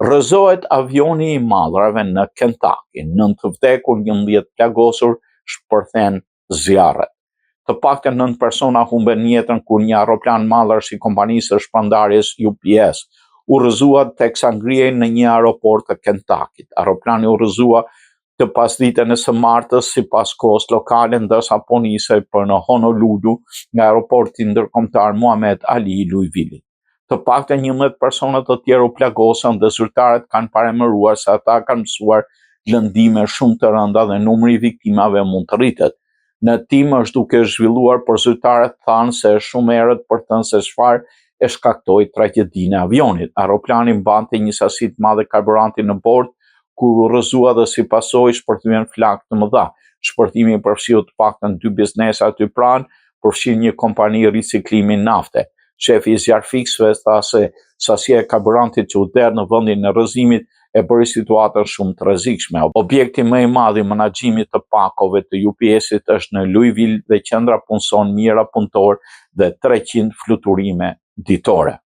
Rrëzohet avioni i mallrave në Kentucky, 9 vdekur, 11 plagosur, shpërthen zjarret. Të paktën 9 persona humben jetën kur një aeroplan mallrash i kompanisë së shpërndarjes UPS u rrëzua teksa ngrihej në një aeroport të Kentuckit. Aeroplani u rrëzua të pasditën e së martës sipas kohës lokale, ndërsa po nisej për në Honolulu nga aeroporti ndërkombëtar Muhammad Ali i Louisville. Të paktën 11 persona të tjerë u plagosën dhe zyrtarët kanë paremëruar se ata kanë mësuar lëndime shumë të rënda dhe numri i viktimave mund të rritet. Në tim është duke zhvilluar, por zyrtarët thanë se është shumë errët për të thënë se çfarë e shkaktoi tragedinë e avionit. Aeroplani mbante një sasi të madhe karburanti në bord kur u rrëzua dhe si pasojë shpërthyen flak të mëdha. Shpërthimi përfshiu të paktën 2 biznese aty pranë, përfshin një kompani riciklimi nafte. Shefi i zjarfiksëve tha se sasia e karburantit që u der në vendin e rrëzimit e bëri situatën shumë të rrezikshme. Objekti më i madh i menaxhimit të pakove të UPS-it është në Louisville dhe qendra punson mijëra punëtor dhe 300 fluturime ditore.